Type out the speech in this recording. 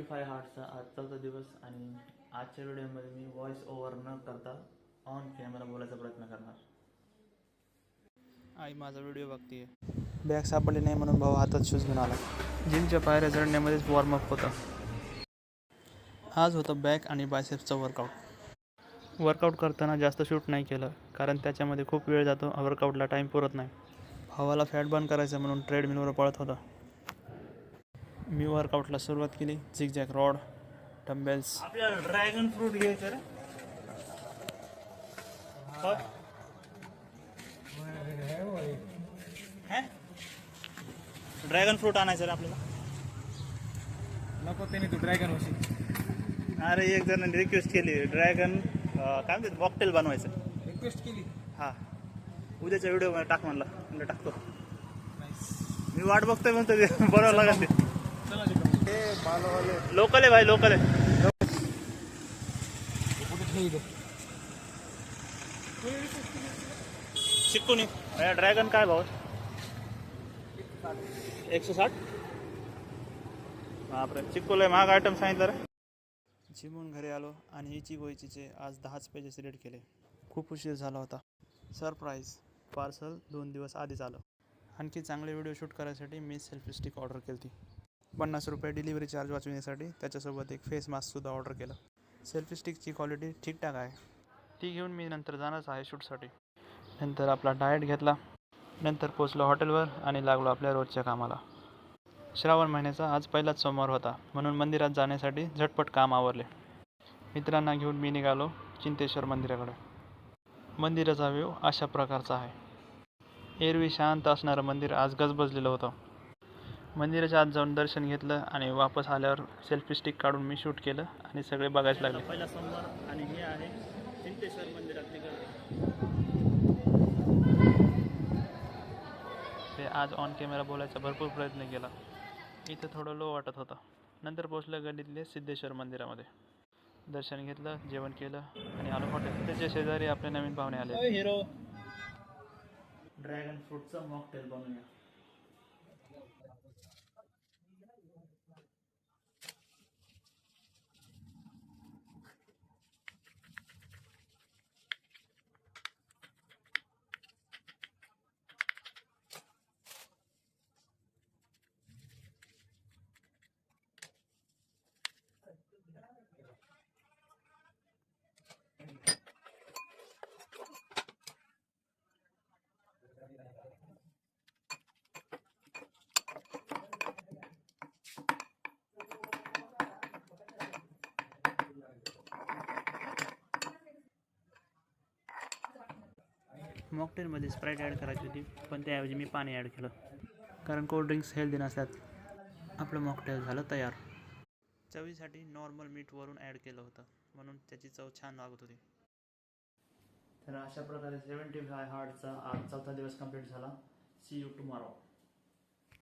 75 हार्टचा आज चौथा दिवस आणि आजच्या व्हिडिओमध्ये मी व्हॉइस ओव्हर न करता ऑन कॅमेरा बोलायचा प्रयत्न करणार. आई माझा व्हिडिओ बघतीये. बॅग सापडली नाही म्हणून भाऊ हातात शूज घेऊन आला. जिमच्या पायऱ्या चढण्यामध्येच वॉर्मअप होता. आज होतं बॅक आणि बायसेप्सचं वर्कआउट करताना जास्त शूट नाही केलं कारण त्याच्यामध्ये खूप वेळ जातो. वर्कआउटला टाईम पुरत नाही. भावाला फॅट बर्न करायचं म्हणून ट्रेडमिलवर पळत होता. मी वर्कआउटला सुरुवात केली. Zigzag rod, dumbbells. आपल्याला ड्रॅगन फ्रूट घ्यायचं रे. ड्रॅगन फ्रूट आणायचं रे आपल्याला. नको त्याने तू ड्रॅगन होशील. अरे एक जणांनी रिक्वेस्ट केली ड्रॅगन काय म्हणतात मॉकटेल बनवायचं. रिक्वेस्ट केली. हां उद्याच्या व्हिडिओ टाक म्हणला टाकतो. मी वाट बघतोय म्हणतो ते बरोबर लागत ते. लोकल आहे भाई लोकल आहे. चिक्कूनी ड्रॅगन काय भाव 160. बापरे चिक्कूला महाग आयटम सांगितलं रे. जिमून घरी आलो आणि इचिगोइचीचे आज 10 पेजेस सिलेक्ट केले. खूप उशीर झाला होता. सरप्राईज पार्सल 2 दिवस आधीच आलं. आणखी चांगले व्हिडिओ शूट करायसाठी मी सेल्फी स्टिक ऑर्डर केली होती. 50 रुपये डिलिव्हरी चार्ज वाचवण्यासाठी त्याच्यासोबत एक फेस मास्कसुद्धा ऑर्डर केलं. सेल्फी स्टिकची क्वालिटी ठीकठाक आहे. ती घेऊन मी नंतर जाणारच आहे शूटसाठी. नंतर आपला डाएट घेतला. नंतर पोचलो हॉटेलवर आणि लागलो आपल्या रोजच्या कामाला. श्रावण महिन्याचा आज पहिलाच सोमवार होता म्हणून मंदिरात जाण्यासाठी झटपट काम आवरले. मित्रांना घेऊन मी निघालो चिंतेश्वर मंदिराकडे. मंदिराचा व्ह्यू अशा प्रकारचा आहे. एरवी शांत असणारं मंदिर आज गजबजलेलं होतं. मंदिराच्या आत जाऊन दर्शन घेतलं आणि वापस आल्यावर सेल्फी स्टिक काढून मी शूट केलं आणि सगळे बघायला लागले. पहिला सोमवार आणि हे आहे चिंतेश्वर मंदिरातली गर्दी. ते आज ऑन कॅमेरा बोलायचा भरपूर प्रयत्न केला. इथं थोडं लो वाटत होतं. नंतर पोचलं गल्लीतले सिद्धेश्वर मंदिरामध्ये. दर्शन घेतलं, जेवण केलं आणि आलो हॉटेल. त्याच्या शेजारी आपले नवीन पाहुणे आले. हिरो ड्रॅगन फ्रूटचं मॉकटेल बनवूया. मॉकटेलमध्ये स्प्राईट ॲड करायची होती पण त्याऐवजी मी पाणी ॲड केलं कारण कोल्ड्रिंक्स हेल्दी नसतात. आपलं मॉकटेल झालं तयार. चवीसाठी नॉर्मल मीठ वरून ॲड केलं होतं म्हणून त्याची चव छान लागत होती. तर अशा प्रकारे 75 हार्टचा आज चौथा दिवस कंप्लीट झाला. See you tomorrow.